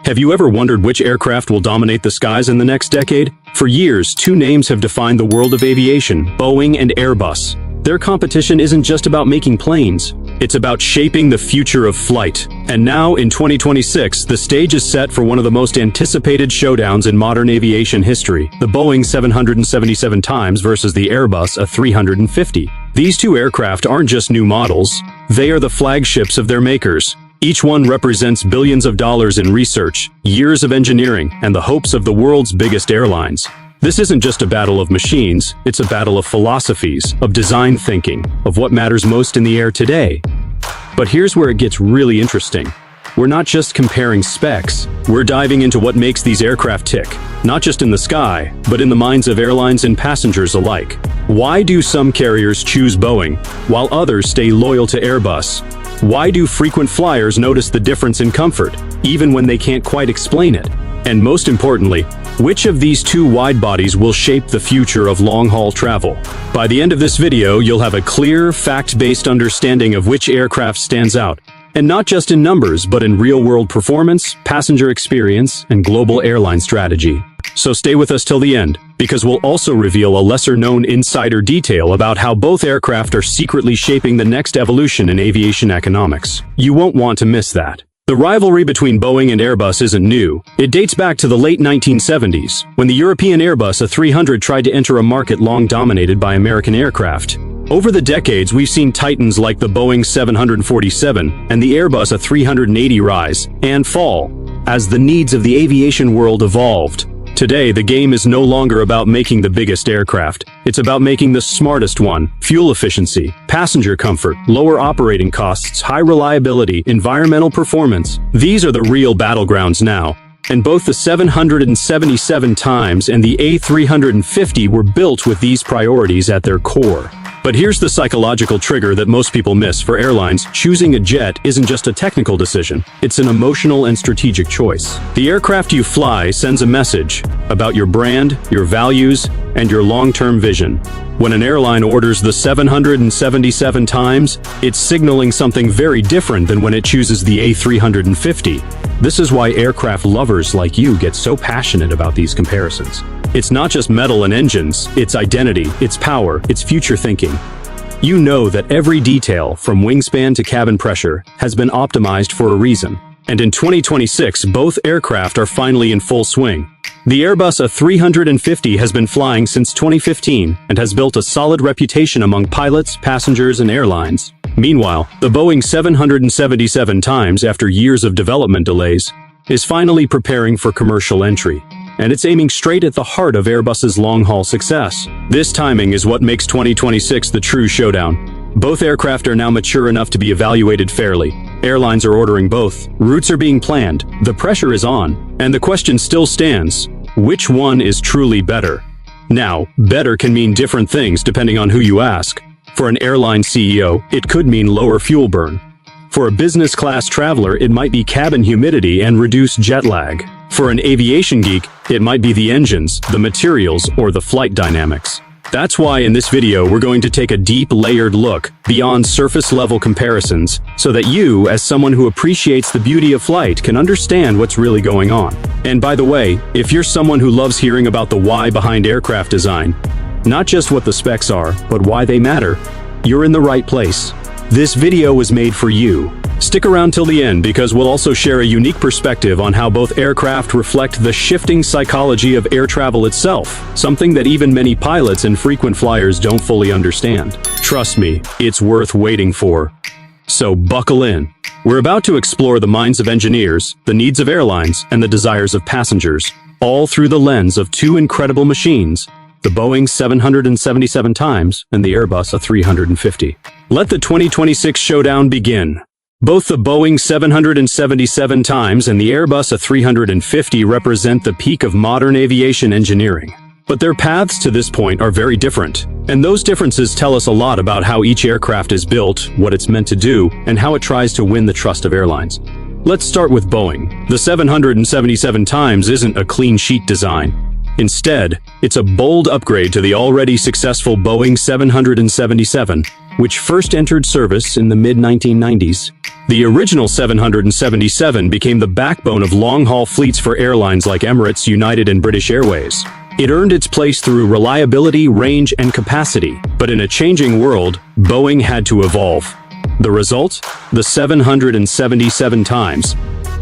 Have you ever wondered which aircraft will dominate the skies in the next decade? For years, two names have defined the world of aviation: Boeing and Airbus. Their competition isn't just about making planes, it's about shaping the future of flight. And now, in 2026, the stage is set for one of the most anticipated showdowns in modern aviation history: the Boeing 777X versus the Airbus A350. These two aircraft aren't just new models, they are the flagships of their makers. Each one represents billions of dollars in research, years of engineering, and the hopes of the world's biggest airlines. This isn't just a battle of machines, it's a battle of philosophies, of design thinking, of what matters most in the air today. But here's where it gets really interesting. We're not just comparing specs, we're diving into what makes these aircraft tick, not just in the sky, but in the minds of airlines and passengers alike. Why do some carriers choose Boeing, while others stay loyal to Airbus? Why do frequent flyers notice the difference in comfort, even when they can't quite explain it? And most importantly, which of these two wide-bodies will shape the future of long-haul travel? By the end of this video, you'll have a clear, fact-based understanding of which aircraft stands out, and not just in numbers, but in real-world performance, passenger experience, and global airline strategy. So stay with us till the end, because we'll also reveal a lesser-known insider detail about how both aircraft are secretly shaping the next evolution in aviation economics. You won't want to miss that. The rivalry between Boeing and Airbus isn't new. It dates back to the late 1970s, when the European Airbus A350 tried to enter a market long dominated by American aircraft. Over the decades, we've seen titans like the Boeing 747 and the Airbus A380 rise and fall as the needs of the aviation world evolved. Today, the game is no longer about making the biggest aircraft. It's about making the smartest one: fuel efficiency, passenger comfort, lower operating costs, high reliability, environmental performance. These are the real battlegrounds now. And both the 777X and the A350 were built with these priorities at their core. But here's the psychological trigger that most people miss. For airlines, choosing a jet isn't just a technical decision, it's an emotional and strategic choice. The aircraft you fly sends a message about your brand, your values, and your long-term vision. When an airline orders the 777X, it's signaling something very different than when it chooses the A350. This is why aircraft lovers like you get so passionate about these comparisons. It's not just metal and engines, it's identity, it's power, it's future thinking. You know that every detail, from wingspan to cabin pressure, has been optimized for a reason. And in 2026, both aircraft are finally in full swing. The Airbus A350 has been flying since 2015 and has built a solid reputation among pilots, passengers, and airlines. Meanwhile, the Boeing 777X, after years of development delays, is finally preparing for commercial entry. And it's aiming straight at the heart of Airbus's long-haul success. This timing is what makes 2026 the true showdown. Both aircraft are now mature enough to be evaluated fairly. Airlines are ordering both. Routes are being planned. The pressure is on. And the question still stands: which one is truly better? Now, better can mean different things depending on who you ask. For an airline CEO, it could mean lower fuel burn. For a business-class traveler, it might be cabin humidity and reduced jet lag. For an aviation geek, it might be the engines, the materials, or the flight dynamics. That's why in this video we're going to take a deep, layered look beyond surface-level comparisons, so that you, as someone who appreciates the beauty of flight, can understand what's really going on. And by the way, if you're someone who loves hearing about the why behind aircraft design, not just what the specs are, but why they matter, you're in the right place. This video was made for you. Stick around till the end, because we'll also share a unique perspective on how both aircraft reflect the shifting psychology of air travel itself, something that even many pilots and frequent flyers don't fully understand. Trust me, it's worth waiting for. So buckle in. We're about to explore the minds of engineers, the needs of airlines, and the desires of passengers, all through the lens of two incredible machines: the Boeing 777X and the Airbus A350. Let the 2026 showdown begin. Both the Boeing 777X and the Airbus A350 represent the peak of modern aviation engineering. But their paths to this point are very different, and those differences tell us a lot about how each aircraft is built, what it's meant to do, and how it tries to win the trust of airlines. Let's start with Boeing. The 777X isn't a clean sheet design. Instead, it's a bold upgrade to the already successful Boeing 777, which first entered service in the mid-1990s. The original 777 became the backbone of long-haul fleets for airlines like Emirates, United, and British Airways. It earned its place through reliability, range, and capacity. But in a changing world, Boeing had to evolve. The result? The 777 times.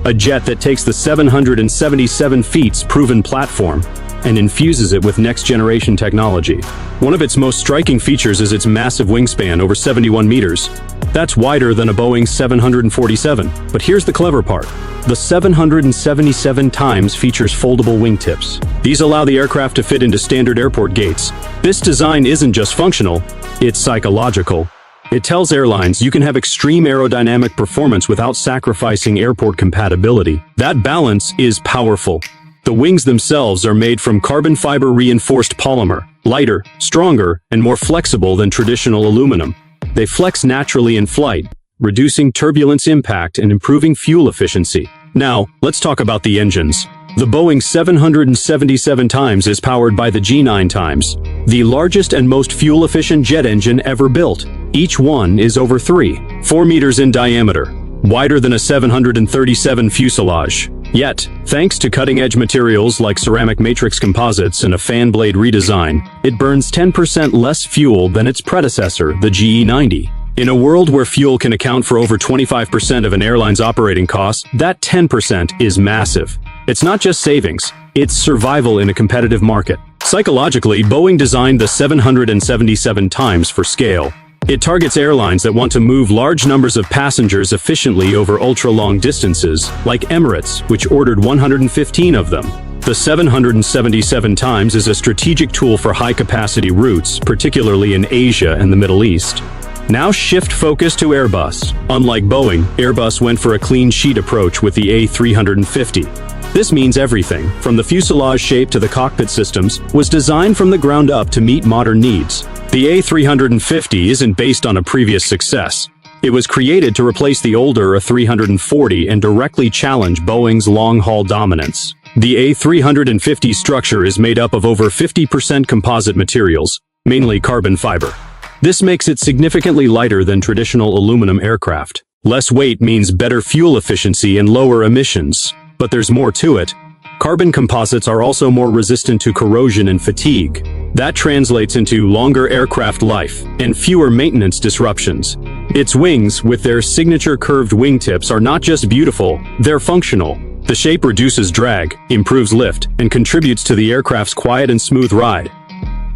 A jet that takes the 777 feet's proven platform and infuses it with next-generation technology. One of its most striking features is its massive wingspan, over 71 meters. That's wider than a Boeing 747. But here's the clever part. The 777 times features foldable wingtips. These allow the aircraft to fit into standard airport gates. This design isn't just functional, it's psychological. It tells airlines you can have extreme aerodynamic performance without sacrificing airport compatibility. That balance is powerful. The wings themselves are made from carbon fiber reinforced polymer, lighter, stronger, and more flexible than traditional aluminum. They flex naturally in flight, reducing turbulence impact and improving fuel efficiency. Now, let's talk about the engines. The Boeing 777 times is powered by the G9 times, the largest and most fuel-efficient jet engine ever built. Each one is over 4 meters in diameter, wider than a 737 fuselage. Yet, thanks to cutting-edge materials like ceramic matrix composites and a fan blade redesign, it burns 10% less fuel than its predecessor, the GE90. In a world where fuel can account for over 25% of an airline's operating costs, that 10% is massive. It's not just savings, it's survival in a competitive market. Psychologically, Boeing designed the 777 times for scale. It targets airlines that want to move large numbers of passengers efficiently over ultra-long distances, like Emirates, which ordered 115 of them. The 777 times is a strategic tool for high-capacity routes, particularly in Asia and the Middle East. Now shift focus to Airbus. Unlike Boeing, Airbus went for a clean sheet approach with the A350. This means everything, from the fuselage shape to the cockpit systems, was designed from the ground up to meet modern needs. The A350 isn't based on a previous success. It was created to replace the older A340 and directly challenge Boeing's long-haul dominance. The A350 structure is made up of over 50% composite materials, mainly carbon fiber. This makes it significantly lighter than traditional aluminum aircraft. Less weight means better fuel efficiency and lower emissions. But there's more to it. Carbon composites are also more resistant to corrosion and fatigue. That translates into longer aircraft life and fewer maintenance disruptions. Its wings, with their signature curved wingtips, are not just beautiful, they're functional. The shape reduces drag, improves lift, and contributes to the aircraft's quiet and smooth ride.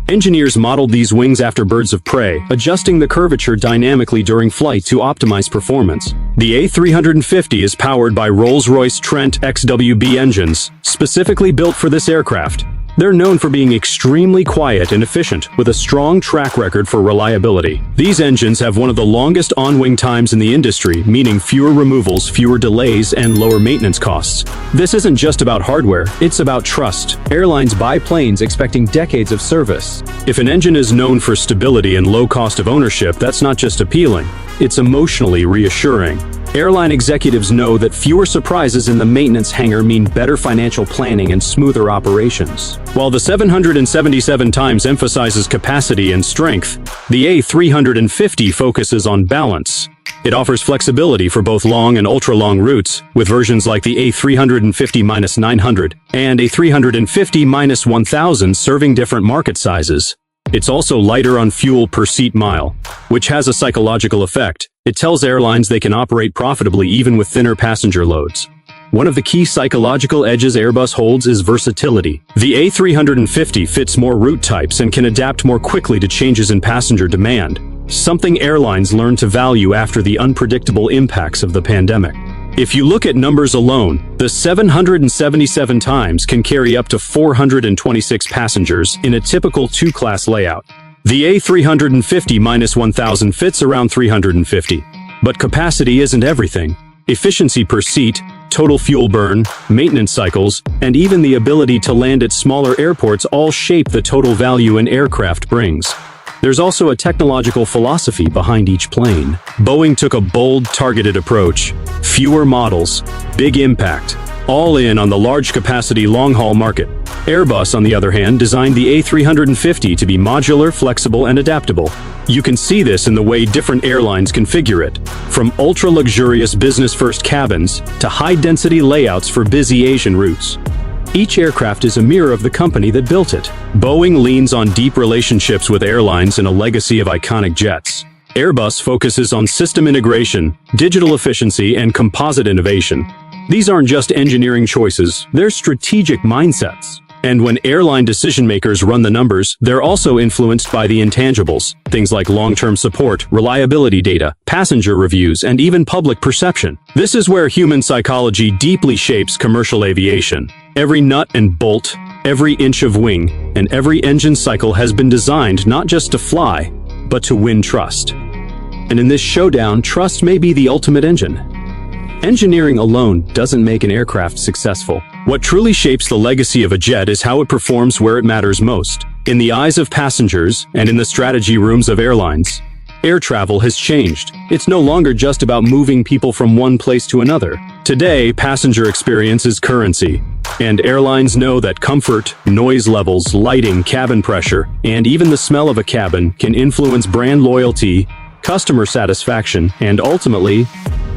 Engineers modeled these wings after birds of prey, adjusting the curvature dynamically during flight to optimize performance. The A350 is powered by Rolls-Royce Trent XWB engines, specifically built for this aircraft. They're known for being extremely quiet and efficient, with a strong track record for reliability. These engines have one of the longest on-wing times in the industry, meaning fewer removals, fewer delays, and lower maintenance costs. This isn't just about hardware, it's about trust. Airlines buy planes expecting decades of service. If an engine is known for stability and low cost of ownership, that's not just appealing, it's emotionally reassuring. Airline executives know that fewer surprises in the maintenance hangar mean better financial planning and smoother operations. While the 777 times emphasizes capacity and strength, the A350 focuses on balance. It offers flexibility for both long and ultra-long routes, with versions like the A350-900 and A350-1000 serving different market sizes. It's also lighter on fuel per seat mile, which has a psychological effect. It tells airlines they can operate profitably even with thinner passenger loads. One of the key psychological edges Airbus holds is versatility. The A350 fits more route types and can adapt more quickly to changes in passenger demand, something airlines learned to value after the unpredictable impacts of the pandemic. If you look at numbers alone, the 777 times can carry up to 426 passengers in a typical two-class layout. The A350-1000 fits around 350. But capacity isn't everything. Efficiency per seat, total fuel burn, maintenance cycles, and even the ability to land at smaller airports all shape the total value an aircraft brings. There's also a technological philosophy behind each plane. Boeing took a bold, targeted approach. Fewer models, big impact. all in on the large-capacity long-haul market. Airbus, on the other hand, designed the A350 to be modular, flexible, and adaptable. You can see this in the way different airlines configure it, from ultra-luxurious business-first cabins to high-density layouts for busy Asian routes. Each aircraft is a mirror of the company that built it. Boeing leans on deep relationships with airlines and a legacy of iconic jets. Airbus focuses on system integration, digital efficiency, and composite innovation. These aren't just engineering choices, they're strategic mindsets. And when airline decision-makers run the numbers, they're also influenced by the intangibles, things like long-term support, reliability data, passenger reviews, and even public perception. This is where human psychology deeply shapes commercial aviation. Every nut and bolt, every inch of wing, and every engine cycle has been designed not just to fly, but to win trust. And in this showdown, trust may be the ultimate engine. Engineering alone doesn't make an aircraft successful. What truly shapes the legacy of a jet is how it performs where it matters most. In the eyes of passengers and in the strategy rooms of airlines, air travel has changed. It's no longer just about moving people from one place to another. Today, passenger experience is currency, and airlines know that comfort, noise levels, lighting, cabin pressure, and even the smell of a cabin can influence brand loyalty, customer satisfaction, and ultimately,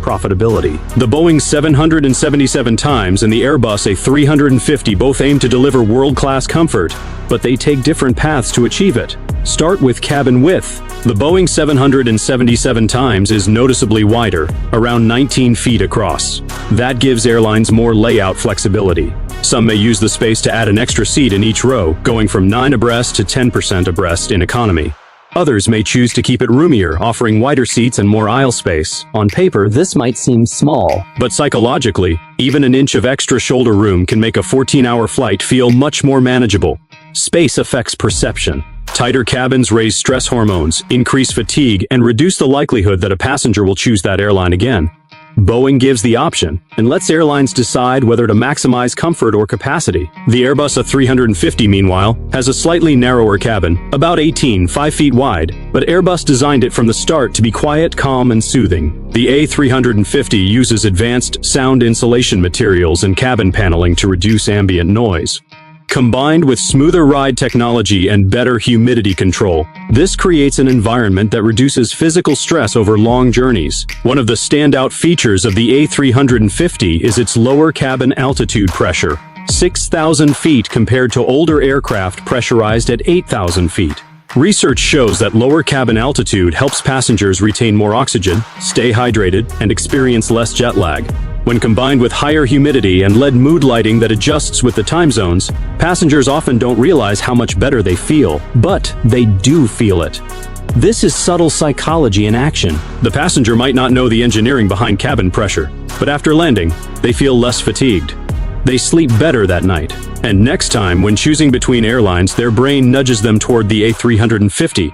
profitability. The Boeing 777X and the Airbus A350 both aim to deliver world-class comfort, but they take different paths to achieve it. Start with cabin width. The Boeing 777X is noticeably wider, around 19 feet across. That gives airlines more layout flexibility. Some may use the space to add an extra seat in each row, going from 9 abreast to 10% abreast in economy. Others may choose to keep it roomier, offering wider seats and more aisle space. On paper, this might seem small, but psychologically, even an inch of extra shoulder room can make a 14-hour flight feel much more manageable. Space affects perception. Tighter cabins raise stress hormones, increase fatigue, and reduce the likelihood that a passenger will choose that airline again. Boeing gives the option and lets airlines decide whether to maximize comfort or capacity. The Airbus A350, meanwhile, has a slightly narrower cabin, about 5 feet wide, but Airbus designed it from the start to be quiet, calm, and soothing. The A350 uses advanced sound insulation materials and cabin paneling to reduce ambient noise. Combined with smoother ride technology and better humidity control, this creates an environment that reduces physical stress over long journeys. One of the standout features of the A350 is its lower cabin altitude pressure, 6,000 feet compared to older aircraft pressurized at 8,000 feet. Research shows that lower cabin altitude helps passengers retain more oxygen, stay hydrated, and experience less jet lag. When combined with higher humidity and LED mood lighting that adjusts with the time zones, passengers often don't realize how much better they feel, but they do feel it. This is subtle psychology in action. The passenger might not know the engineering behind cabin pressure, but after landing, they feel less fatigued. They sleep better that night, and next time when choosing between airlines, their brain nudges them toward the A350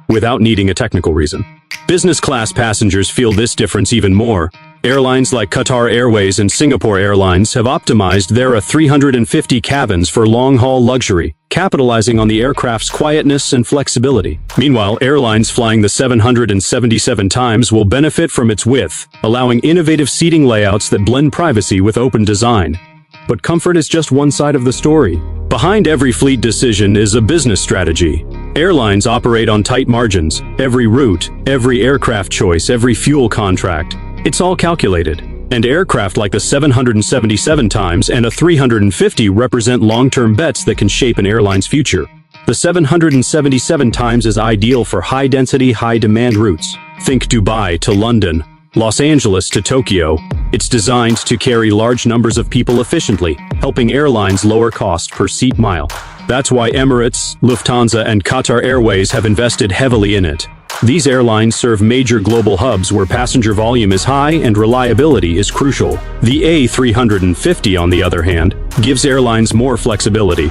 without needing a technical reason. Business class passengers feel this difference even more. Airlines like Qatar Airways and Singapore Airlines have optimized their A350 cabins for long-haul luxury, capitalizing on the aircraft's quietness and flexibility. Meanwhile, airlines flying the 777X will benefit from its width, allowing innovative seating layouts that blend privacy with open design. But comfort is just one side of the story. Behind every fleet decision is a business strategy. Airlines operate on tight margins. Every route, every aircraft choice, every fuel contract, it's all calculated. And aircraft like the 777X and A350 represent long-term bets that can shape an airline's future. The 777X is ideal for high-density, high-demand routes. Think Dubai to London, Los Angeles to Tokyo. It's designed to carry large numbers of people efficiently, helping airlines lower cost per seat mile. That's why Emirates, Lufthansa, and Qatar Airways have invested heavily in it. These airlines serve major global hubs where passenger volume is high and reliability is crucial. The A350, on the other hand, gives airlines more flexibility.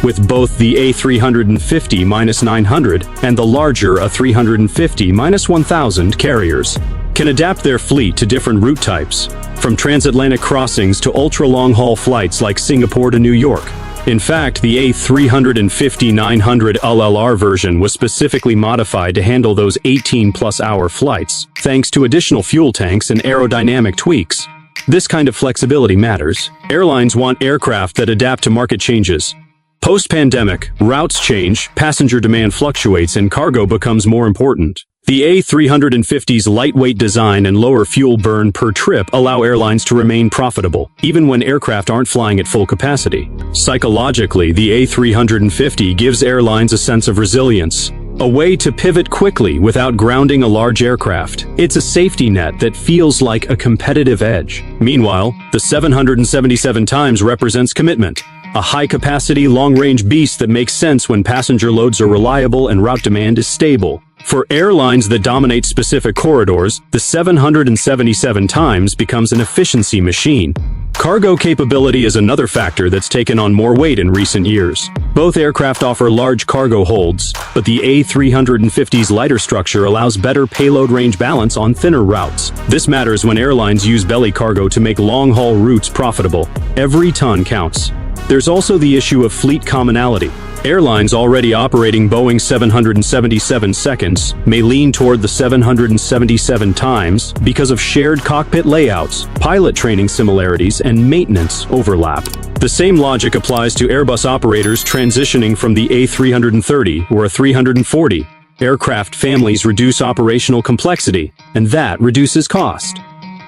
With both the A350-900 and the larger A350-1000 carriers, can adapt their fleet to different route types, from transatlantic crossings to ultra-long-haul flights like Singapore to New York. In fact, the A350-900 LLR version was specifically modified to handle those 18-plus-hour flights, thanks to additional fuel tanks and aerodynamic tweaks. This kind of flexibility matters. Airlines want aircraft that adapt to market changes. Post-pandemic, routes change, passenger demand fluctuates, and cargo becomes more important. The A350's lightweight design and lower fuel burn per trip allow airlines to remain profitable, even when aircraft aren't flying at full capacity. Psychologically, the A350 gives airlines a sense of resilience, a way to pivot quickly without grounding a large aircraft. It's a safety net that feels like a competitive edge. Meanwhile, the 777X represents commitment, a high-capacity, long-range beast that makes sense when passenger loads are reliable and route demand is stable. For airlines that dominate specific corridors, the 777X becomes an efficiency machine. Cargo capability is another factor that's taken on more weight in recent years. Both aircraft offer large cargo holds, but the A350's lighter structure allows better payload range balance on thinner routes. This matters when airlines use belly cargo to make long-haul routes profitable. Every ton counts. There's also the issue of fleet commonality. Airlines already operating Boeing 777X may lean toward the 777X because of shared cockpit layouts, pilot training similarities, and maintenance overlap. The same logic applies to Airbus operators transitioning from the A330 or A340. Aircraft families reduce operational complexity, and that reduces cost.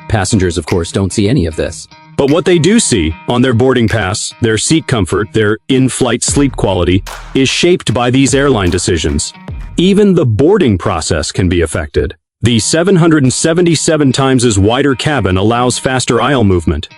Passengers, of course, don't see any of this. But what they do see on their boarding pass, their seat comfort, their in-flight sleep quality, is shaped by these airline decisions. Even the boarding process can be affected. The 777X's wider cabin allows faster aisle movement.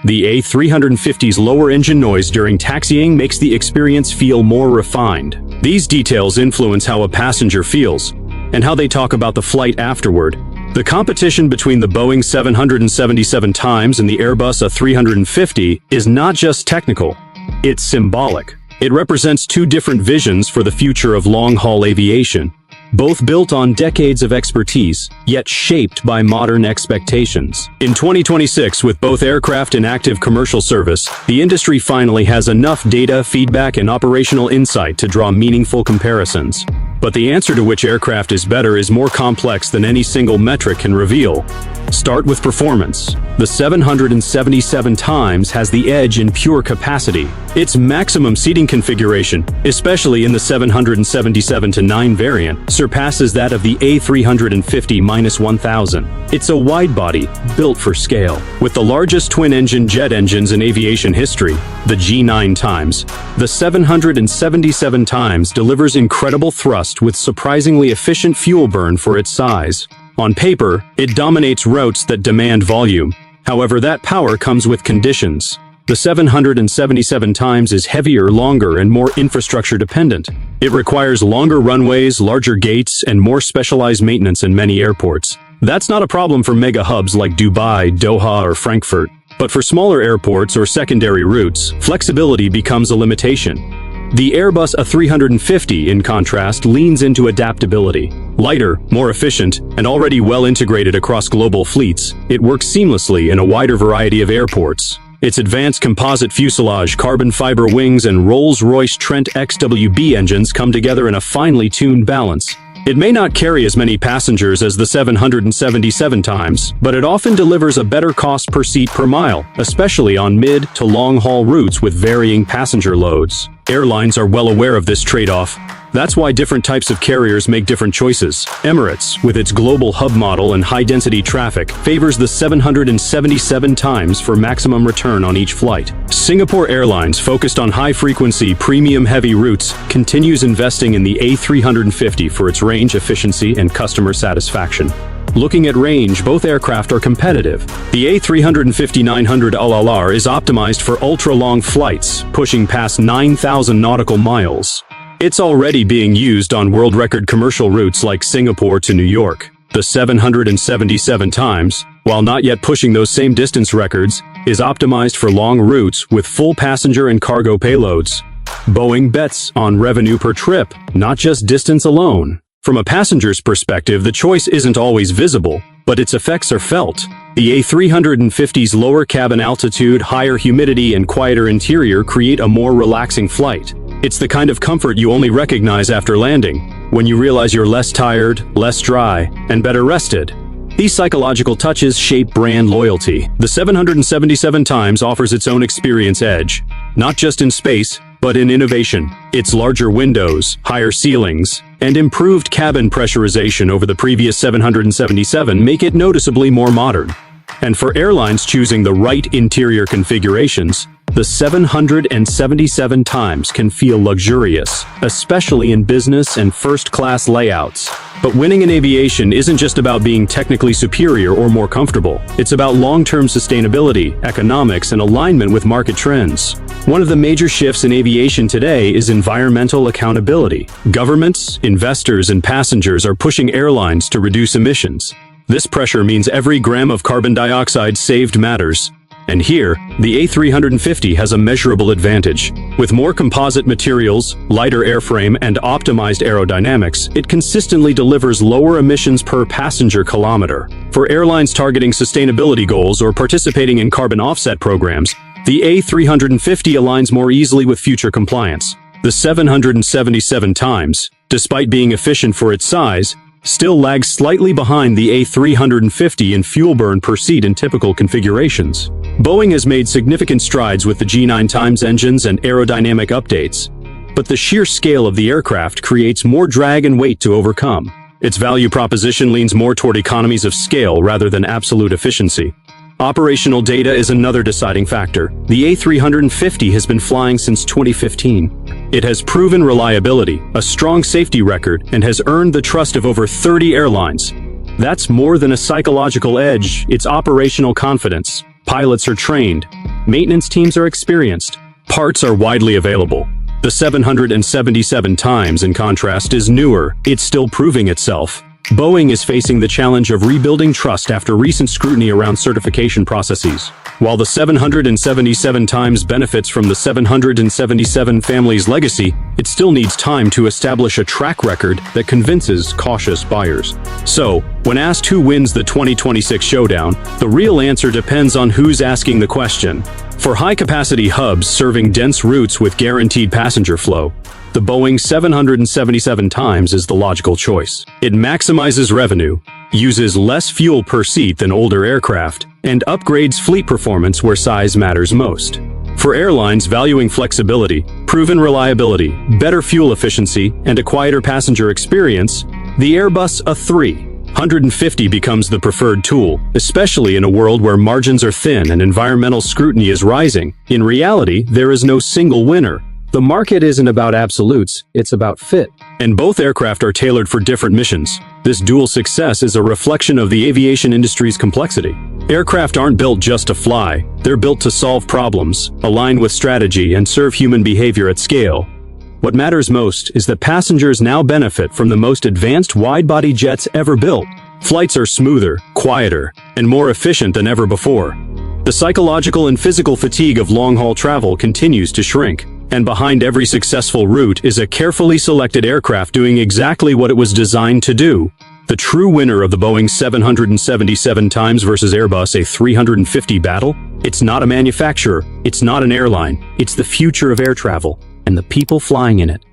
The A350's lower engine noise during taxiing makes the experience feel more refined. These details influence how a passenger feels and how they talk about the flight afterward. The competition between the Boeing 777X and the Airbus A350 is not just technical, it's symbolic. It represents two different visions for the future of long-haul aviation, both built on decades of expertise, yet shaped by modern expectations. In 2026, with both aircraft in active commercial service, the industry finally has enough data, feedback, and operational insight to draw meaningful comparisons. But the answer to which aircraft is better is more complex than any single metric can reveal. Start with performance. The 777X has the edge in pure capacity. Its maximum seating configuration, especially in the 777-9 variant, surpasses that of the A350-1000. It's a widebody, built for scale. With the largest twin-engine jet engines in aviation history, the G9X, the 777X delivers incredible thrust with surprisingly efficient fuel burn for its size. On paper, it dominates routes that demand volume. However, that power comes with conditions. The 777X is heavier, longer, and more infrastructure dependent. It requires longer runways, larger gates, and more specialized maintenance in many airports. That's not a problem for mega hubs like Dubai, Doha, or Frankfurt. But for smaller airports or secondary routes, flexibility becomes a limitation. The Airbus A350, in contrast, leans into adaptability. Lighter, more efficient, and already well integrated across global fleets, it works seamlessly in a wider variety of airports. Its advanced composite fuselage, carbon fiber wings, and Rolls-Royce Trent XWB engines come together in a finely tuned balance. It may not carry as many passengers as the 777X, but it often delivers a better cost per seat per mile, especially on mid to long-haul routes with varying passenger loads. Airlines are well aware of this trade-off. That's why different types of carriers make different choices. Emirates, with its global hub model and high-density traffic, favors the 777X for maximum return on each flight. Singapore Airlines, focused on high-frequency, premium-heavy routes, continues investing in the A350 for its range, efficiency, and customer satisfaction. Looking at range, both aircraft are competitive. The A350-900 is optimized for ultra-long flights, pushing past 9,000 nautical miles. It's already being used on world record commercial routes like Singapore to New York. The 777X, while not yet pushing those same distance records, is optimized for long routes with full passenger and cargo payloads. Boeing bets on revenue per trip, not just distance alone. From a passenger's perspective, the choice isn't always visible, but its effects are felt. The A350's lower cabin altitude, higher humidity, and quieter interior create a more relaxing flight. It's the kind of comfort you only recognize after landing, when you realize you're less tired, less dry, and better rested. These psychological touches shape brand loyalty. The 777 Times offers its own experience edge, not just in space, but in innovation. Its larger windows, higher ceilings, and improved cabin pressurization over the previous 777 make it noticeably more modern. And for airlines choosing the right interior configurations, the 777 Times can feel luxurious, especially in business and first-class layouts. But winning in aviation isn't just about being technically superior or more comfortable. It's about long-term sustainability, economics, and alignment with market trends. One of the major shifts in aviation today is environmental accountability. Governments, investors, and passengers are pushing airlines to reduce emissions. This pressure means every gram of carbon dioxide saved matters. And here, the A350 has a measurable advantage. With more composite materials, lighter airframe, and optimized aerodynamics, it consistently delivers lower emissions per passenger kilometer. For airlines targeting sustainability goals or participating in carbon offset programs, the A350 aligns more easily with future compliance. The 777 Times, despite being efficient for its size, still lags slightly behind the A350 in fuel burn per seat in typical configurations. Boeing has made significant strides with the G9 Times engines and aerodynamic updates, but the sheer scale of the aircraft creates more drag and weight to overcome. Its value proposition leans more toward economies of scale rather than absolute efficiency. Operational data is another deciding factor. The A350 has been flying since 2015. It has proven reliability, a strong safety record, and has earned the trust of over 30 airlines. That's more than a psychological edge, it's operational confidence. Pilots are trained. Maintenance teams are experienced. Parts are widely available. The 777 Times, in contrast, is newer. It's still proving itself. Boeing is facing the challenge of rebuilding trust after recent scrutiny around certification processes. While the 777 Times benefits from the 777 family's legacy, it still needs time to establish a track record that convinces cautious buyers. So, when asked who wins the 2026 Showdown, the real answer depends on who's asking the question. For high-capacity hubs serving dense routes with guaranteed passenger flow, the Boeing 777 Times is the logical choice. It maximizes revenue, uses less fuel per seat than older aircraft, and upgrades fleet performance where size matters most. For airlines valuing flexibility, proven reliability, better fuel efficiency, and a quieter passenger experience, the Airbus A350 becomes the preferred tool, especially in a world where margins are thin and environmental scrutiny is rising. In reality, there is no single winner. The market isn't about absolutes, it's about fit. And both aircraft are tailored for different missions. This dual success is a reflection of the aviation industry's complexity. Aircraft aren't built just to fly, they're built to solve problems, align with strategy, and serve human behavior at scale. What matters most is that passengers now benefit from the most advanced wide-body jets ever built. Flights are smoother, quieter, and more efficient than ever before. The psychological and physical fatigue of long-haul travel continues to shrink. And behind every successful route is a carefully selected aircraft doing exactly what it was designed to do. The true winner of the Boeing 777 Times versus Airbus A350 battle? It's not a manufacturer, it's not an airline, it's the future of air travel, and the people flying in it.